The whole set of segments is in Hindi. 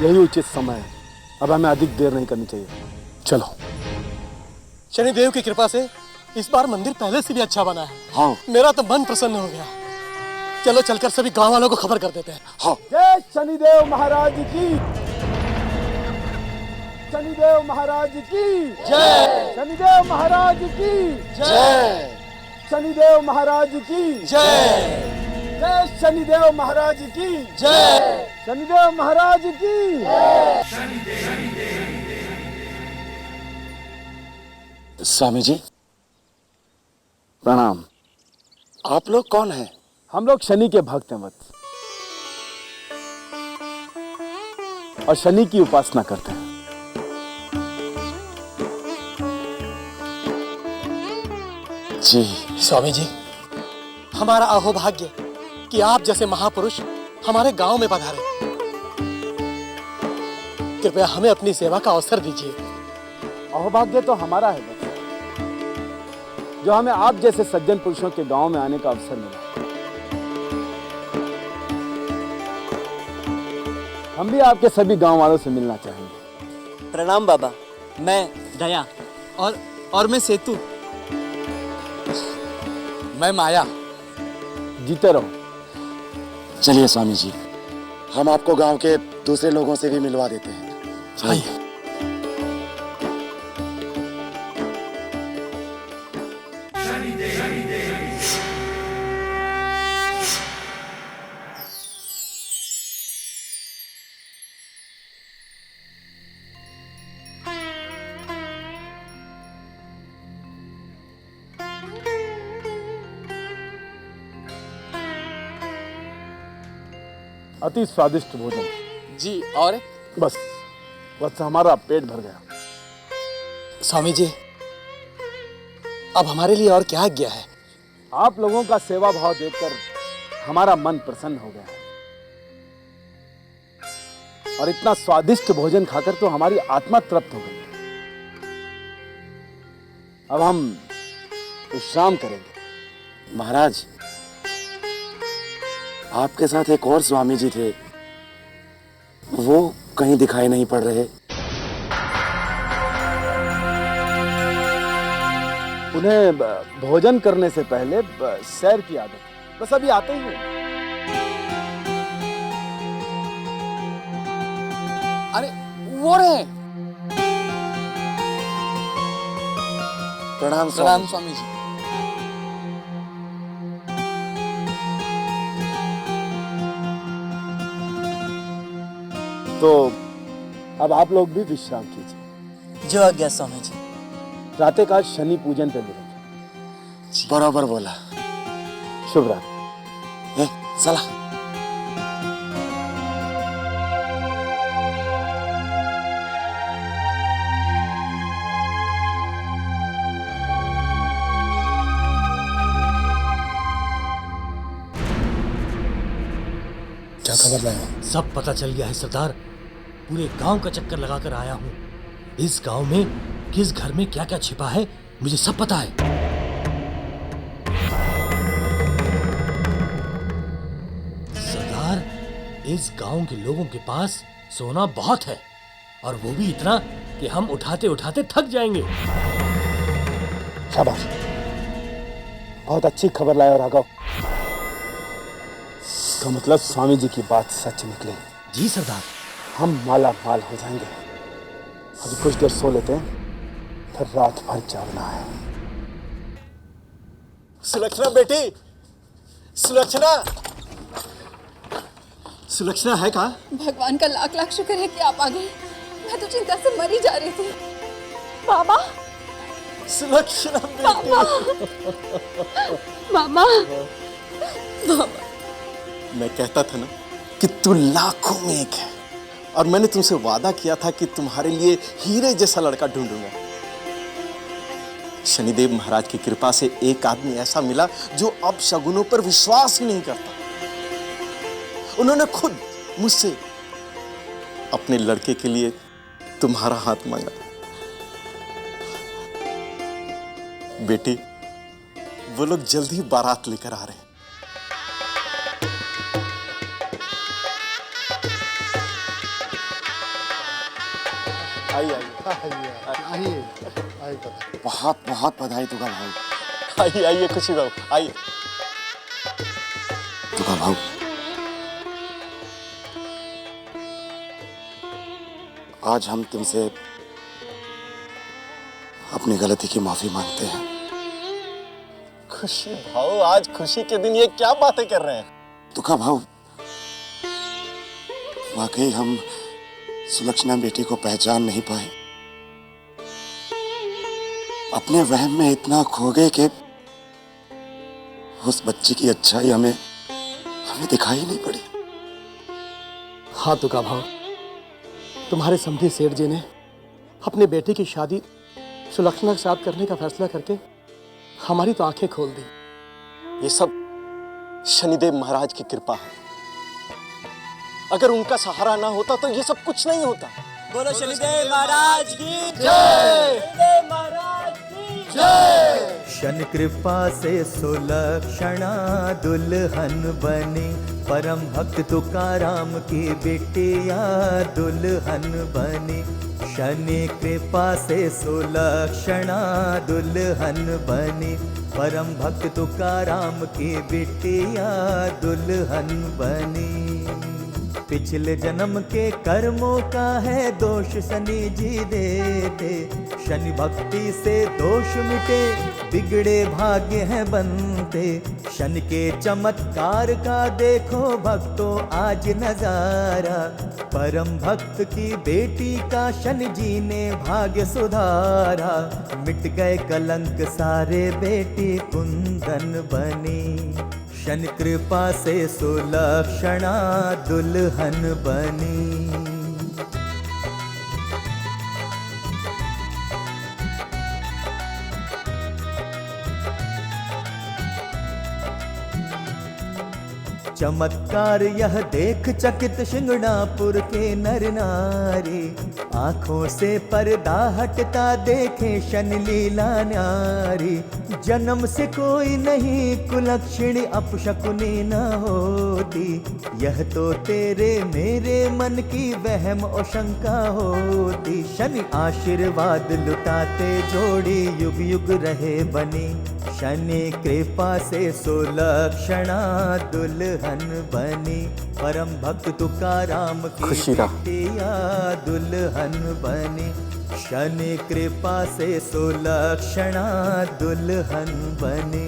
यही उचित समय है। अब हमें अधिक देर नहीं करनी चाहिए। चलो। शनिदेव की कृपा से इस बार मंदिर पहले से भी अच्छा बना है। हाँ। मेरा तो मन प्रसन्न हो गया। चलो चलकर सभी गांव वालों को खबर कर देते हैं। हाँ। जय शनिदेव महाराज की। शनिदेव महाराज की जय। शनिदेव महाराज की जय। शनिदेव महाराज की जय। जय शनिदेव महाराज की जय। शनिदेव महाराज की। स्वामी जी प्रणाम। आप लोग कौन हैं? हम लोग शनि के भक्त हैं वत्स, और शनि की उपासना करते हैं। जी स्वामी जी, हमारा अहोभाग्य कि आप जैसे महापुरुष हमारे गांव में पधारे। कृपया हमें अपनी सेवा का अवसर दीजिए। अहोभाग्य तो हमारा है बस, जो हमें आप जैसे सज्जन पुरुषों के गांव में आने का अवसर मिला। हम भी आपके सभी गांव वालों से मिलना चाहेंगे। प्रणाम बाबा, मैं दया और मैं सेतु। मैं माया। जीते रहो। चलिए स्वामी जी, हम आपको गांव के दूसरे लोगों से भी मिलवा देते हैं। आइए। अति स्वादिष्ट भोजन। जी, और बस हमारा पेट भर गया। स्वामी जी, अब हमारे लिए और क्या आज्ञा है? आप लोगों का सेवा भाव देखकर हमारा मन प्रसन्न हो गया है, और इतना स्वादिष्ट भोजन खाकर तो हमारी आत्मा तृप्त हो गई है। अब हम विश्राम करेंगे। महाराज, आपके साथ एक और स्वामी जी थे, वो कहीं दिखाई नहीं पड़ रहे। उन्हें भोजन करने से पहले सैर की आदत है। बस अभी आते ही हैं। अरे वो रहे। प्रणाम प्रणाम स्वामी जी। तो अब आप लोग भी विश्राम कीजिए। जो आज्ञा स्वामी जी। प्रातःकाल शनि पूजन पे मिलेंगे। बराबर बोला। शुभ रात्रि। चला। क्या खबर लाया? सब पता चल गया है सरदार। पूरे गांव का चक्कर लगाकर आया हूँ। इस गांव में किस घर में क्या क्या छिपा है मुझे सब पता है। सरदार, इस गांव के लोगों के पास सोना बहुत है, और वो भी इतना कि हम उठाते उठाते थक जाएंगे। शाबाश, बहुत अच्छी खबर लाए हो राघव। इसका मतलब स्वामी जी की बात सच निकली। जी सरदार। हम माला माल हो जाएंगे। अभी कुछ देर सो लेते हैं, फिर रात भर जागना है। सुलक्षणा बेटी, सुलक्षणा, सुलक्षणा है कहाँ? भगवान का लाख लाख शुक्र है कि आप आ गए। मैं तो चिंता से मरी जा रही थी। बाबा, सुलक्षणा बेटी। मामा, मामा। मैं कहता था ना कि तू लाखों में एक है, और मैंने तुमसे वादा किया था कि तुम्हारे लिए हीरे जैसा लड़का ढूंढूंगा। शनिदेव महाराज की कृपा से एक आदमी ऐसा मिला जो अब शगुनों पर विश्वास ही नहीं करता। उन्होंने खुद मुझसे अपने लड़के के लिए तुम्हारा हाथ मांगा। बेटी, वो लोग जल्द ही बारात लेकर आ रहे हैं। आइए बहुत बहुत बधाई तुका भाऊ। आइए आइए खुशी बाबू आइए। तुका भाऊ, आज हम तुमसे अपनी गलती की माफी मांगते हैं। खुशी भाऊ, आज खुशी के दिन ये क्या बातें कर रहे हैं? तुका भाऊ, वाकई हम सुलक्षणा बेटी को पहचान नहीं पाए। अपने वहम में इतना खो गए कि उस बच्ची की अच्छाई हमें दिखाई नहीं पड़ी। हाँ तुका भाव, तुम्हारे समधी सेठ जी ने अपने बेटे की शादी सुलक्षणा के साथ करने का फैसला करके हमारी तो आंखें खोल दी। ये सब शनिदेव महाराज की कृपा है। अगर उनका सहारा ना होता तो ये सब कुछ नहीं होता। बोलो शनिदेव महाराज की जय। शनिदेव महाराज की जय। शन कृपा से सुलक्षणा दुल्हन बनी, परम भक्त तुकाराम की बिटिया दुल्हन बनी। शनि कृपा से सुलक्षणा दुल्हन बनी, परम भक्त तुकाराम की बिटिया दुल्हन बनी। पिछले जन्म के कर्मों का है दोष शनि जी देते, शनि भक्ति से दोष मिटे बिगड़े भाग्य हैं बनते। शनि के चमत्कार का देखो भक्तों आज नजारा, परम भक्त की बेटी का शनि जी ने भाग्य सुधारा। मिट गए कलंक सारे बेटी कुंदन बनी, शनि कृपा से सुलक्षणा दुल्हन बनी। चमत्कार यह देख चकित शिंगणापुर के नर नारी, आंखों से पर्दा हटता देखे शनि लीला न्यारी। जन्म से कोई नहीं कुलक्षणी अपशकुनी न होती, यह तो तेरे मेरे मन की वहम और शंका होती। शनि आशीर्वाद लुटाते जोड़ी युग युग रहे बनी, शनि कृपा से सुलक्षणा दुल्हन बनी। परम भक्त तुकाराम की बिटिया दुल्हन बनी, शनि कृपा से सुलक्षणा दुल्हन बनी।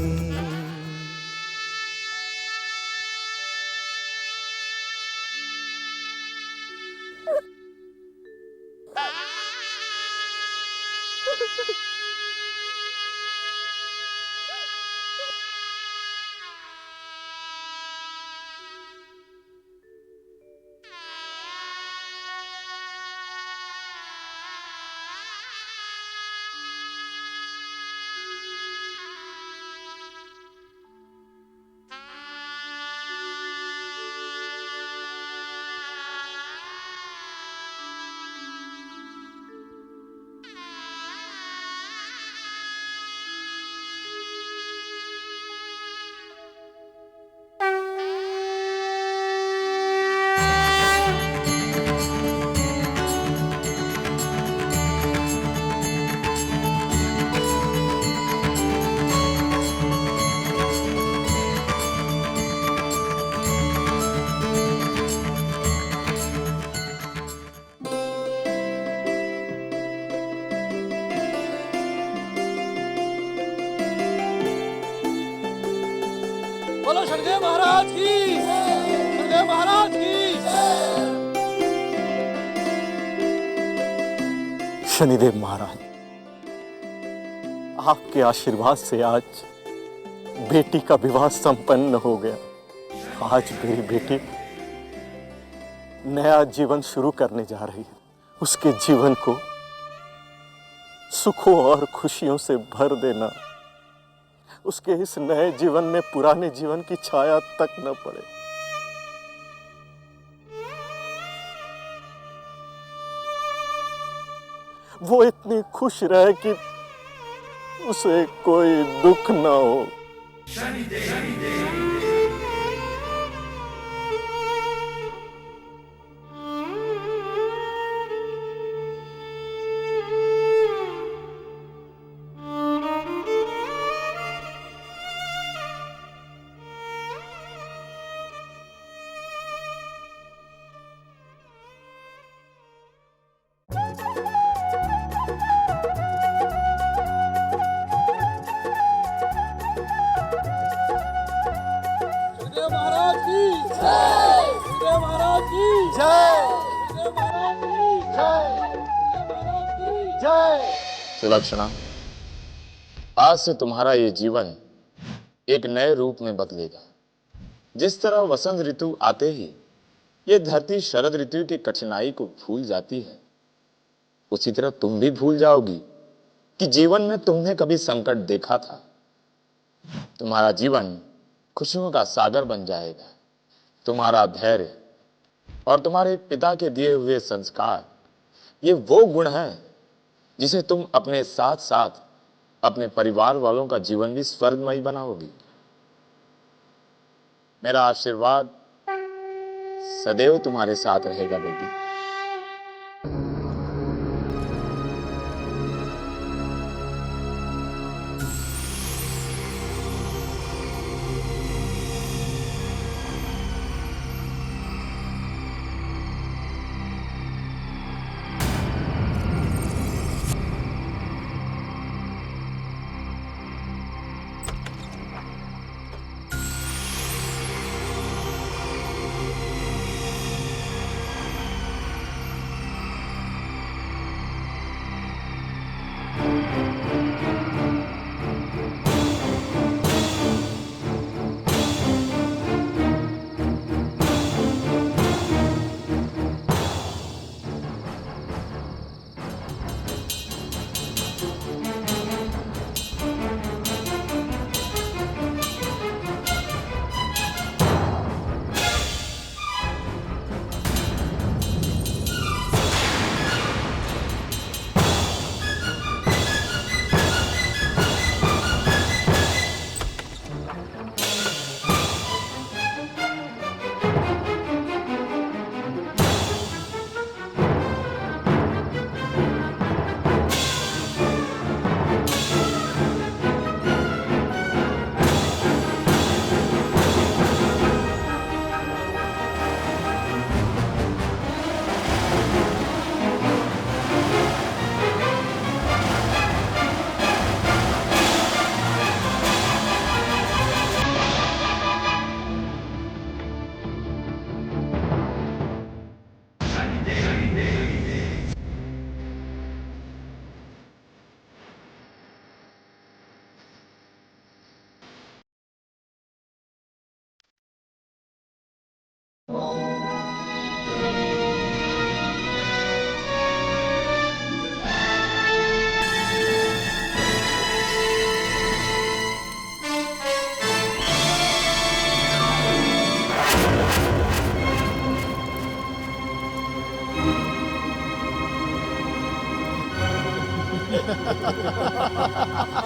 बोलो शनिदेव महाराज की, शनिदेव महाराज की। शनिदेव महाराज, आपके आशीर्वाद से आज बेटी का विवाह संपन्न हो गया। आज मेरी बेटी नया जीवन शुरू करने जा रही है। उसके जीवन को सुखों और खुशियों से भर देना, उसके इस नए जीवन में पुराने जीवन की छाया तक न पड़े। वो इतनी खुश रहे कि उसे कोई दुख न हो। जय। सुलक्षणा, आज से तुम्हारा ये जीवन एक नए रूप में बदलेगा। जिस तरह वसंत ऋतु आते ही ये धरती शरद ऋतु की कठिनाई को भूल जाती है, उसी तरह तुम भी भूल जाओगी कि जीवन में तुमने कभी संकट देखा था। तुम्हारा जीवन खुशियों का सागर बन जाएगा। तुम्हारा धैर्य और तुम्हारे पिता के दिए हुए संस्कार, ये वो गुण हैं जिसे तुम अपने साथ साथ अपने परिवार वालों का जीवन भी स्वर्गमयी बनाओगी। मेरा आशीर्वाद सदैव तुम्हारे साथ रहेगा बेटी।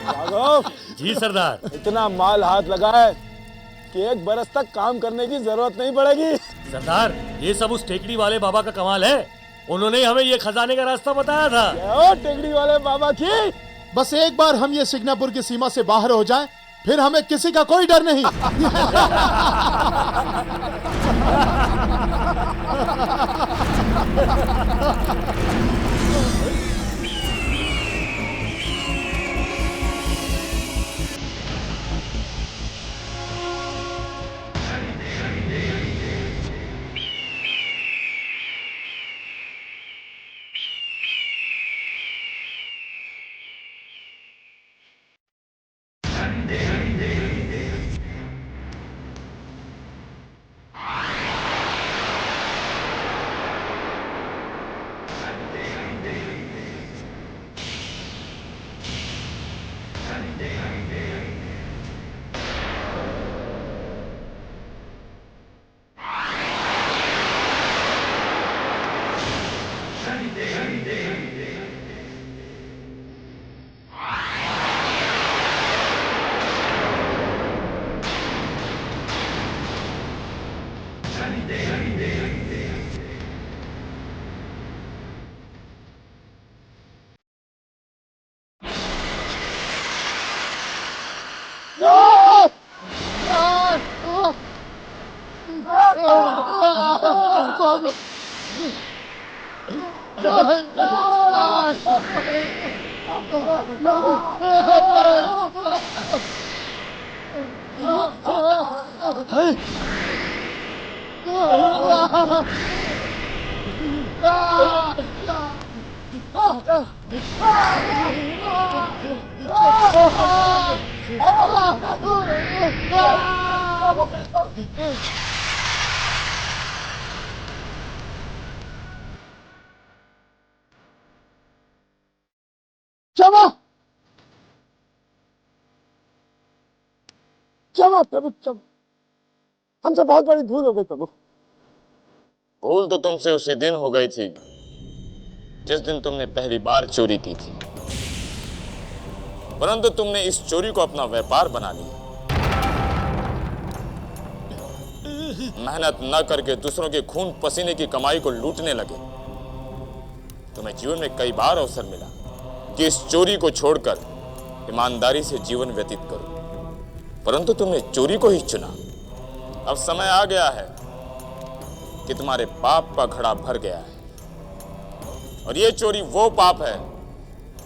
राघव, जी सरदार। इतना माल हाथ लगा है कि 1 बरस तक काम करने की जरूरत नहीं पड़ेगी। सरदार, ये सब उस टेकड़ी वाले बाबा का कमाल है। उन्होंने हमें ये खजाने का रास्ता बताया था। क्या टेकड़ी वाले बाबा की? बस एक बार हम ये सिग्नापुर की सीमा से बाहर हो जाएं, फिर हमें किसी का कोई डर नहीं। क्षमा क्षमा प्रभु, क्षमा, हमसे बहुत बड़ी भूल हो गई प्रभु। भूल तो तुमसे उसी दिन हो गई थी जिस दिन तुमने पहली बार चोरी की थी, परंतु तुमने इस चोरी को अपना व्यापार बना लिया। मेहनत न करके दूसरों के खून पसीने की कमाई को लूटने लगे। तुम्हें जीवन में कई बार अवसर मिला कि इस चोरी को छोड़कर ईमानदारी से जीवन व्यतीत करो, परंतु तुमने चोरी को ही चुना। अब समय आ गया है कि तुम्हारे पाप का घड़ा भर गया है, और ये चोरी वो पाप है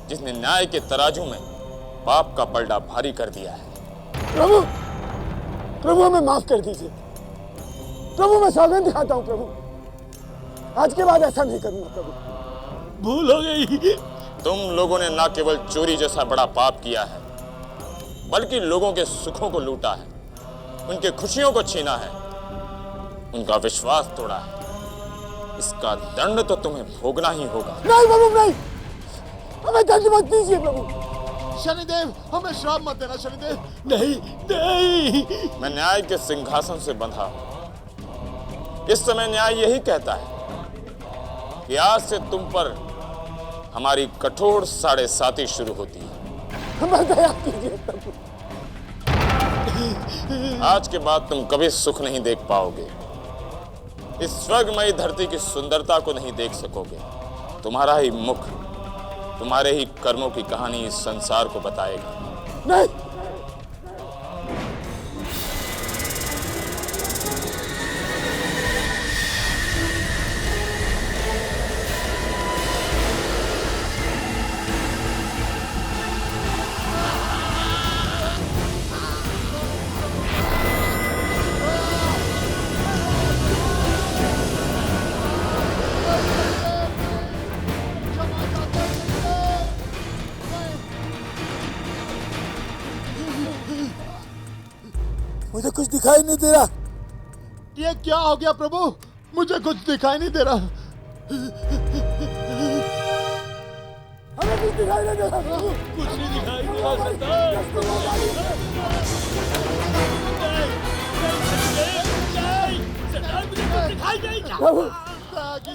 जिसने न्याय के तराजू में पाप का पलड़ा भारी कर दिया है। प्रभु, प्रभु हमें माफ कर दीजिए प्रभु, मैं सौगंध खाता हूँ प्रभु, आज के बाद ऐसा नहीं करूंगा प्रभु। भूल हो गई। तुम लोगों ने न केवल चोरी जैसा बड़ा पाप किया है, बल्कि लोगों के सुखों को लूटा है, उनके खुशियों को छीना है, उनका विश्वास तोड़ा है। इसका दंड तो तुम्हें भोगना ही होगा। नहीं प्रभु नहीं, हमें दंड मत दीजिए प्रभु। शनिदेव, हमें श्राप मत देना शनिदेव। नहीं नहीं, मैं न्याय के सिंहासन से बंधा हूं। इस समय न्याय यही कहता है कि आज से तुम पर हमारी कठोर 7.5 शुरू होती है। हमें दया कीजिए प्रभु। आज के बाद तुम कभी सुख नहीं देख पाओगे, इस स्वर्गमयी धरती की सुंदरता को नहीं देख सकोगे। तुम्हारा ही मुख, तुम्हारे ही कर्मों की कहानी इस संसार को बताएगा। नहीं, मुझे कुछ दिखाई नहीं दे रहा। ये क्या हो गया प्रभु? मुझे कुछ दिखाई नहीं दे रहा। हमें कुछ दिखाई नहीं दे रहा प्रभु। कुछ नहीं दिखाई दे रहा सरदार। सरदार, मुझे कुछ दिखाई नहीं दे रहा। प्रभु,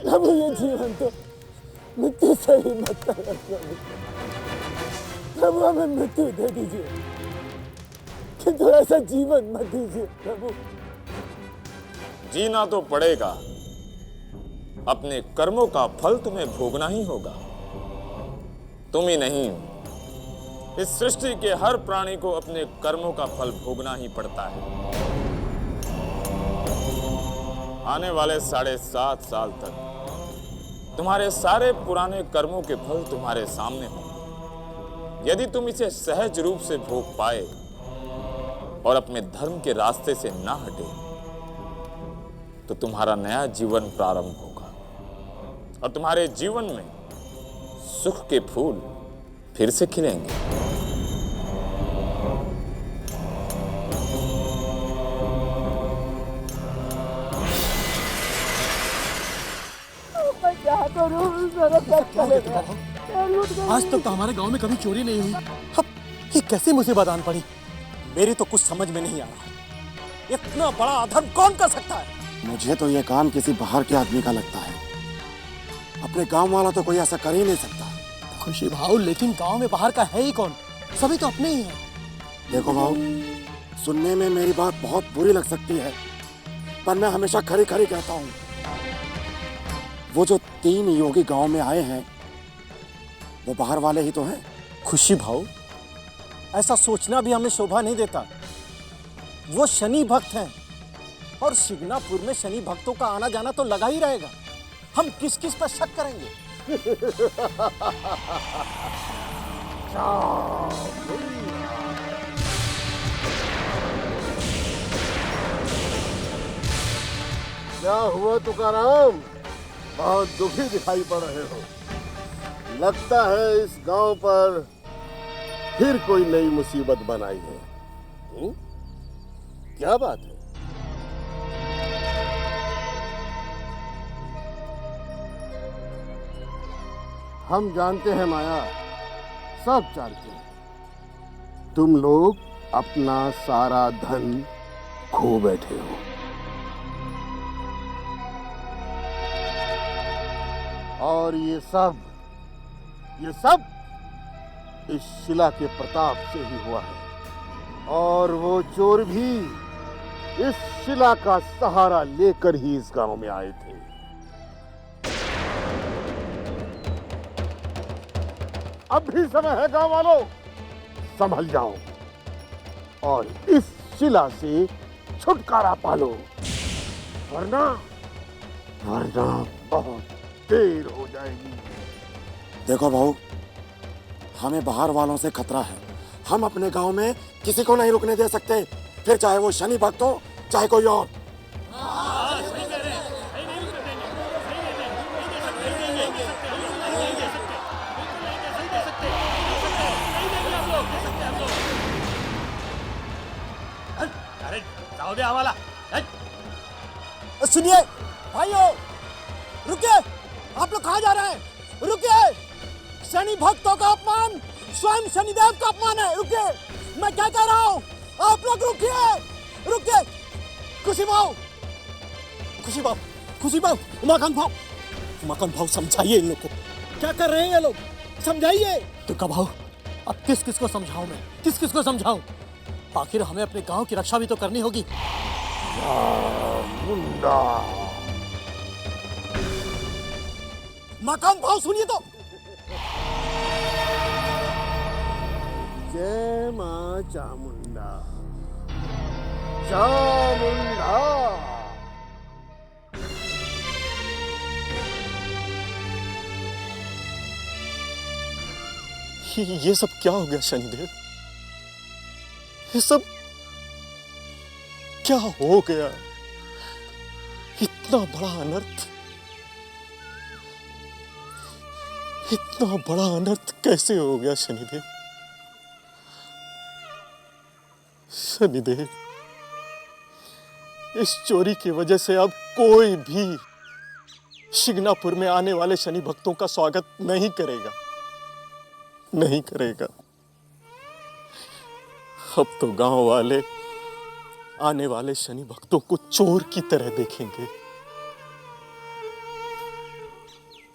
प्रभु ये जीवन तो मृत्यु से ही मरता है प्रभु। प्रभु हमें मृत्यु दे दीजिए, किंतु ऐसा जीवन मत दीजिए प्रभु। जीना तो पड़ेगा, अपने कर्मों का फल तुम्हें भोगना ही होगा। तुम ही नहीं, इस सृष्टि के हर प्राणी को अपने कर्मों का फल भोगना ही पड़ता है। आने वाले 7.5 साल तक तुम्हारे सारे पुराने कर्मों के फल तुम्हारे सामने होंगे। यदि तुम इसे सहज रूप से भोग पाए और अपने धर्म के रास्ते से ना हटे, तो तुम्हारा नया जीवन प्रारंभ होगा और तुम्हारे जीवन में सुख के फूल फिर से खिलेंगे। मैं क्या करूं? मेरा सर चलेगा। आज तक तो हमारे गांव में कभी चोरी नहीं हुई, अब ये कैसे मुसीबत आन पड़ी? मेरी तो कुछ समझ में नहीं आ रहा। इतना बड़ा अधर्म कौन कर सकता है? मुझे तो ये काम किसी बाहर के आदमी का लगता है। अपने गांव वाला तो कोई ऐसा कर ही नहीं सकता। खुशी भाव, लेकिन गांव में बाहर का है ही कौन? सभी तो अपने ही हैं। देखो भाऊ, सुनने में मेरी बात बहुत बुरी लग सकती है, पर मैं हमेशा खरी खरी कहता हूँ। वो जो 3 योगी गांव में आए हैं, वो बाहर वाले ही तो हैं। खुशी भाऊ, ऐसा सोचना भी हमें शोभा नहीं देता। वो शनि भक्त हैं और शिगनापुर में शनि भक्तों का आना जाना तो लगा ही रहेगा। हम किस किस पर शक करेंगे? क्या हुआ तुकाराम? बहुत दुखी दिखाई पड़ रहे हो। लगता है इस गांव पर फिर कोई नई मुसीबत बनाई है। क्या बात है? हम जानते हैं माया, सब जानते हैं। तुम लोग अपना सारा धन खो बैठे हो और ये सब इस शिला के प्रताप से ही हुआ है। और वो चोर भी इस शिला का सहारा लेकर ही इस गांव में आए थे। अब भी समय है गांव वालों, संभल जाओ और इस शिला से छुटकारा पालो, वरना बहुत देर हो जाएगी। देखो भाऊ, हमें बाहर वालों से खतरा है। हम अपने गांव में किसी को नहीं रुकने दे सकते, फिर चाहे वो शनि भक्त हो चाहे कोई और। दे हवाला। सुनिए भाइयों, रुकिए, आप लोग कहाँ जा रहे हैं? रुकिए, शनि भक्तों का अपमान स्वयं शनिदेव का अपमान है। रुकिए, मैं क्या कह रहा हूँ, आप लोग रुकिए। खुशी भाव, उमाकांत भाव समझाइए इन लोग को, क्या कर रहे हैं ये लोग, समझाइए। तो का भाव, अब किस को समझाऊं मैं, किस को समझाऊं? आखिर हमें अपने गांव की रक्षा भी तो करनी होगी। मुंडा, मकान भाव सुनिए तो। जय मां चामुंडा, चामुंडा। ये सब क्या हो गया शनिदेव? ये सब क्या हो गया? इतना बड़ा अनर्थ, इतना बड़ा अनर्थ कैसे हो गया शनिदेव? शनिदेव, इस चोरी की वजह से अब कोई भी शिग्नापुर में आने वाले शनि भक्तों का स्वागत नहीं करेगा। अब तो गांव वाले आने वाले शनि भक्तों को चोर की तरह देखेंगे।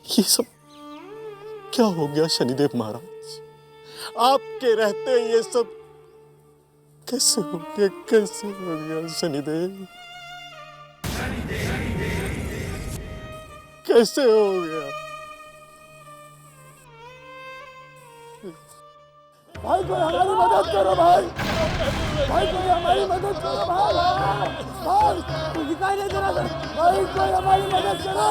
ये सब क्या हो गया शनिदेव महाराज? आपके रहते ये सब कैसे हो गया शनिदेव? कैसे हो गया? भाई कोई हमारी मदद करो, भाई कोई हमारी मदद करो, भाई कुछ दिखाई नहीं दे रहा, भाई कोई हमारी मदद करो,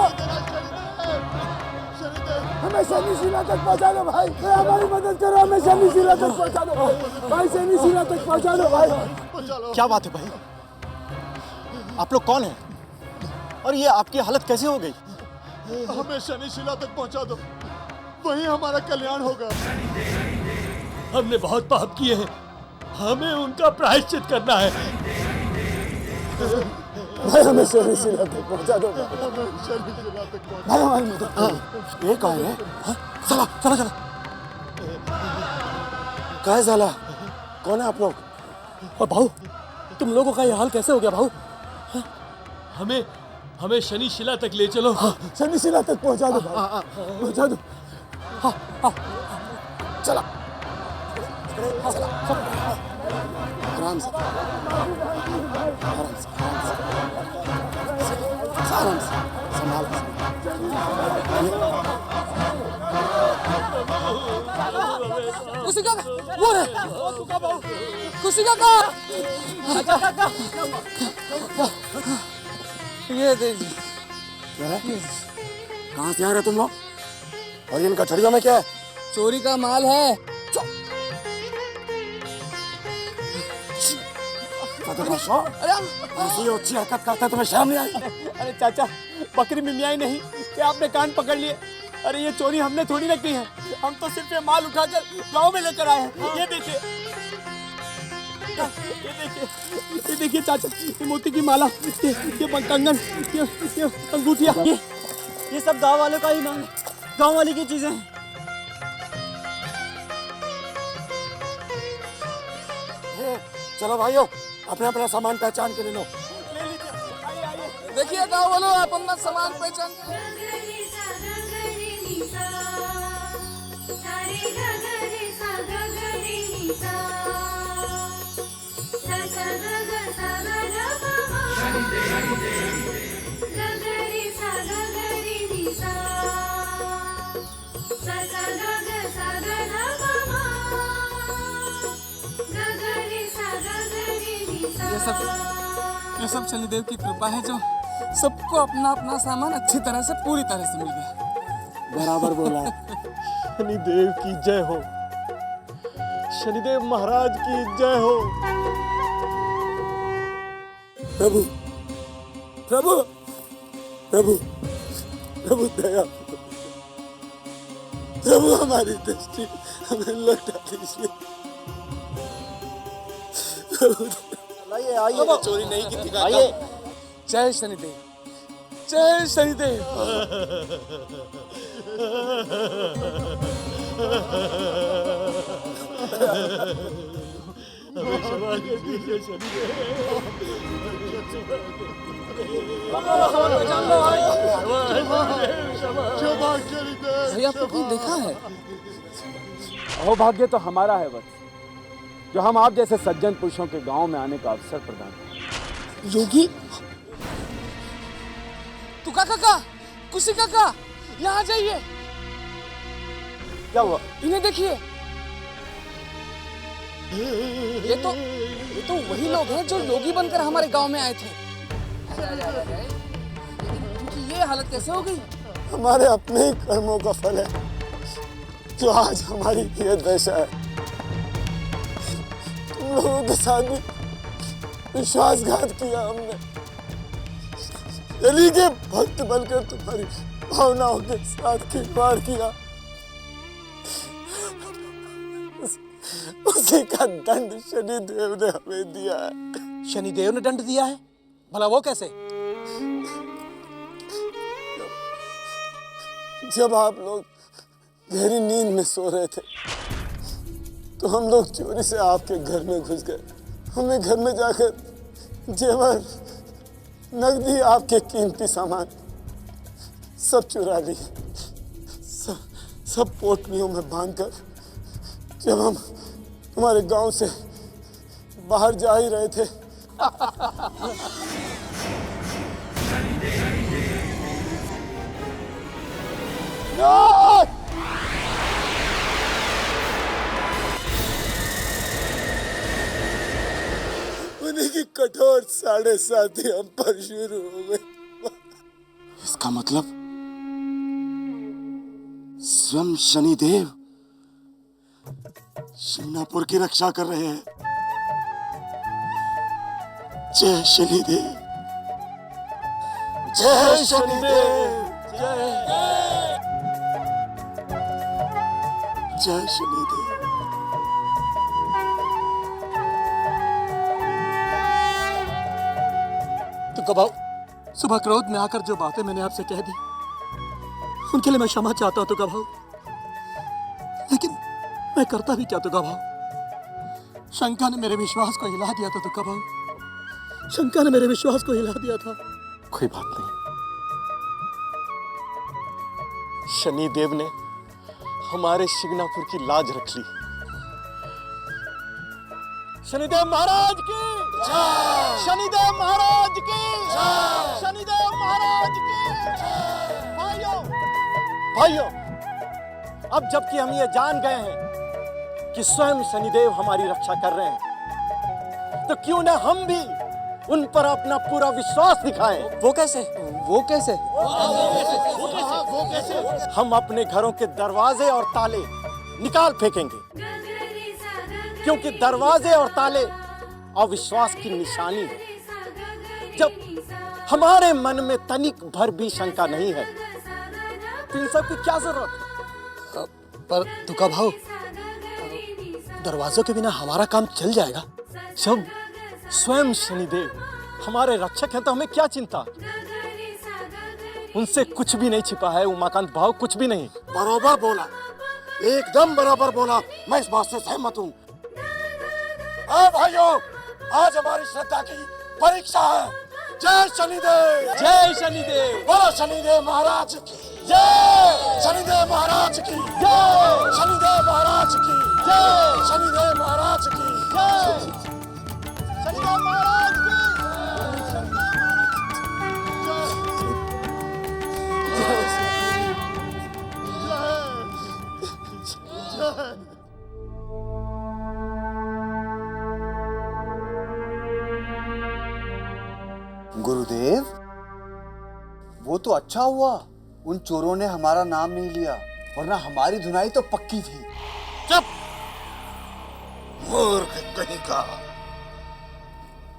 हमें शनि शिला तक पहुंचा दो, भाई कोई हमारी मदद करो, हमें शनि शिला तक पहुंचा दो, भाई शनि शिला तक पहुंचा दो, भाई। क्या बात है भाई, आप लोग कौन हैं और ये आपकी हालत कैसे हो गई? हमें शनि शिला तक पहुंचा दो, वहीं हमारा कल्याण होगा। हमने बहुत पाप किए हैं, हमें उनका प्रायश्चित करना है। भाई हमें शनि शिला तक पहुंचा दो, भाई हमारी मदद करो। ये कौन है? चला कहाँ है साला? कौन है आप लोग? और भाऊ, तुम लोगों का ये हाल कैसे हो गया भाऊ? हमें शनि शिला तक ले चलो। शनि शिला तक पहुंचा दो, पहुंचा दो। चला आराम से संभाल। ये देखिए, कहाँ से आ रहे तुम लोग? और इन कचड़ियों में क्या है? चोरी का माल है। ऐसी अच्छी हरकत करते तुम्हें शर्म नहीं आई? अरे चाचा, बकरी में मियाई नहीं कि आपने कान पकड़ लिए। अरे ये चोरी हमने थोड़ी ना की है, हम तो सिर्फ ये माल उठाकर गांव में लेकर आए हैं। ये देखिए, ये देखिए चाचा, ये मोती की माला, ये कंगन, ये अंगूठिया, ये सब गांव वालों का ही माल है, गांव वाले की चीजें हैं। चलो भाइयों, अपना अपना सामान पहचान के ले लो। देखिए गाँव वालों, आप अपना सामान पहचान ये सब शनिदेव की कृपा है जो सबको अपना अपना सामान अच्छी तरह से पूरी तरह से मिल गया। बराबर बोला। शनिदेव की जय हो, शनिदेव महाराज की जय हो। प्रभु प्रभु प्रभु प्रभु दया, प्रभु हमारी दृष्टि हमें लौटा दीजिए। आइए आइए, चोरी नहीं की थी। आइए, जय शनिदेव, जय शनिदेव। भैया आपको कहीं देखा है? अहोभाग्य तो हमारा है बस, जो हम आप जैसे सज्जन पुरुषों के गांव में आने का अवसर प्रदान करें। योगी, तुका काका, कुशी काका, यहाँ जाइए। क्या हुआ? इन्हें देखिए, ये तो वही लोग हैं जो योगी बनकर हमारे गांव में आए थे। इनकी ये हालत कैसे हो गई? हमारे अपने ही कर्मों का फल है जो आज हमारी ये दशा है। तुम लोगों के साथ भी विश्वासघात किया हमने, यदि के भक्त बनकर तुम्हारी भावनाओं के साथ खिलवाड़ किया, उसी का दंड शनिदेव ने हमें दिया है। शनिदेव ने दंड दिया है? भला वो कैसे? जब आप लोग गहरी नींद में सो रहे थे तो हम लोग चोरी से आपके घर में घुस गए। हमने घर में जाकर जेवर, नकदी, आपके कीमती सामान सब चुरा लिए। सब पोटलियों में बांधकर जब हम तुम्हारे गांव से बाहर जा ही रहे थे उन्हीं की कठोर 7.5 हम पर शुरू हो गए। इसका मतलब स्वयं शनिदेव शिंगणापुर की रक्षा कर रहे हैं। जय शनिदेव, जय शनिदेव, जय शनिदेव। तो कबाऊ, सुबह क्रोध में आकर जो बातें मैंने आपसे कह दी उनके लिए मैं क्षमा चाहता हूं तो कबाऊ, लेकिन मैं करता भी क्या तो कबाऊ? शंका ने मेरे विश्वास को हिला दिया था तो कबाऊ, शंका ने मेरे विश्वास को हिला दिया था। कोई बात नहीं, शनिदेव ने हमारे शिंगणापुर की लाज रख ली। शनिदेव महाराज की जय, शनिदेव महाराज की जय, शनिदेव महाराज की जय। भाइयों, अब जबकि हम ये जान गए हैं कि स्वयं शनिदेव हमारी रक्षा कर रहे हैं, तो क्यों ना हम भी उन पर अपना पूरा विश्वास दिखाएं। वो कैसे? वो कैसे? हम अपने घरों के दरवाजे और ताले निकाल फेंकेंगे, क्योंकि दरवाजे और ताले अविश्वास की निशानी है। जब हमारे मन में तनिक भर भी शंका नहीं है फिर इन सब की क्या जरूरत? पर तुका भाव, दरवाजों के बिना हमारा काम चल जाएगा? सब स्वयं शनिदेव हमारे रक्षक हैं, तो हमें क्या चिंता? उनसे कुछ भी नहीं छिपा है उमाकांत भाव, कुछ भी नहीं। बराबर बोला, एकदम बराबर बोला, मैं इस बात से सहमत हूँ। भाइयों, आज हमारी श्रद्धा की परीक्षा है। जय शनिदेव, जय शनिदेव, बोलो शनिदेव महाराज की जय, शनिदेव महाराज की जय, शनिदेव महाराज की जय, शनिदेव महाराज की जय, शनिदेव महाराज की गुरुदेव, वो तो अच्छा हुआ उन चोरों ने हमारा नाम नहीं लिया, वरना हमारी धुनाई तो पक्की थी। चुप, मूर्ख कहीं का,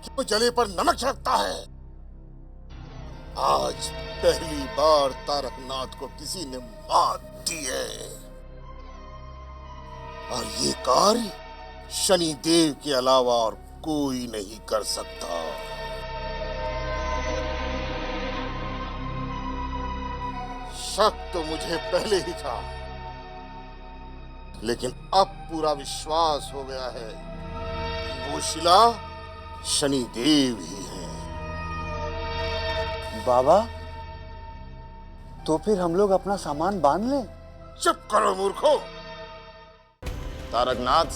क्यों जले पर नमक छिड़कता है? आज पहली बार तारकनाथ को किसी ने मात दी है, और ये कार्य शनिदेव के अलावा और कोई नहीं कर सकता। शक तो मुझे पहले ही था, लेकिन अब पूरा विश्वास हो गया है कि वो शिला शनिदेव ही है। बाबा, तो फिर हम लोग अपना सामान बांध लें? चुप करो मूर्खों। तारकनाथ,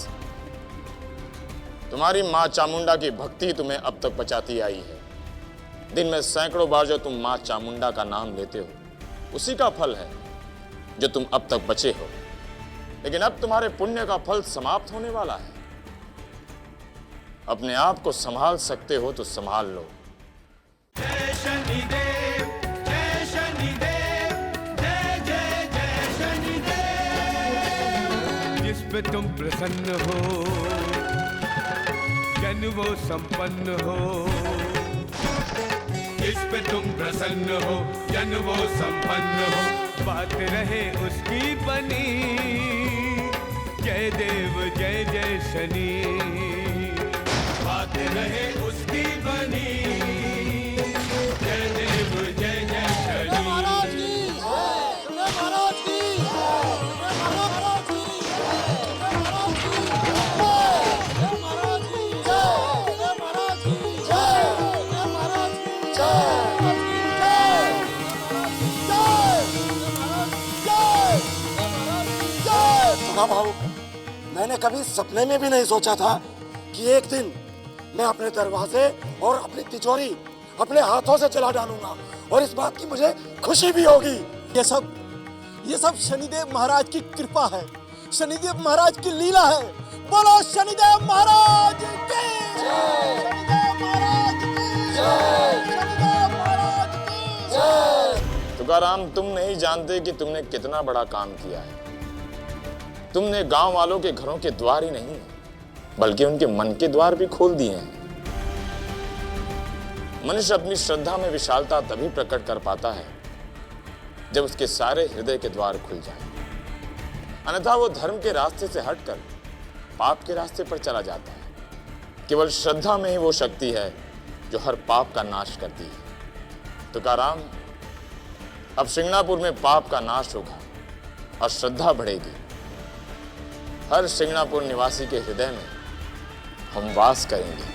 तुम्हारी मां चामुंडा की भक्ति तुम्हें अब तक बचाती आई है। दिन में सैकड़ों बार जो तुम मां चामुंडा का नाम लेते हो, उसी का फल है जो तुम अब तक बचे हो। लेकिन अब तुम्हारे पुण्य का फल समाप्त होने वाला है। अपने आप को संभाल सकते हो तो संभाल लो। जय शनिदेव, जय शनिदेव, जय जय जय शनिदेव। जिस पे तुम प्रसन्न हो, जन वो संपन्न हो। जिस पे तुम प्रसन्न हो, जन वो संपन्न हो। बात रहे उसकी बनी, जय देव जय जय शनि। बात रहे उसकी बनी, जय देव जय जय शनि। भाऊ, मैंने कभी सपने में भी नहीं सोचा था कि एक दिन मैं अपने दरवाजे और अपनी तिजोरी अपने हाथों से जला डालूंगा, और इस बात की मुझे खुशी भी होगी। ये सब शनिदेव महाराज की कृपा है, शनिदेव महाराज की लीला है। बोलो शनिदेव महाराज की जय, शनिदेव महाराज की जय, शनिदेव महाराज की जय। तुकाराम, तुम नहीं जानते कि तुमने कितना बड़ा काम किया है। तुमने गांव वालों के घरों के द्वार ही नहीं, बल्कि उनके मन के द्वार भी खोल दिए हैं। मनुष्य अपनी श्रद्धा में विशालता तभी प्रकट कर पाता है जब उसके सारे हृदय के द्वार खुल जाएं। अन्यथा वो धर्म के रास्ते से हटकर पाप के रास्ते पर चला जाता है। केवल श्रद्धा में ही वो शक्ति है जो हर पाप का नाश करती है। तुकाराम, अब सिंगनापुर में पाप का नाश होगा और श्रद्धा बढ़ेगी। हर सिंगनापुर निवासी के हृदय में हम वास करेंगे।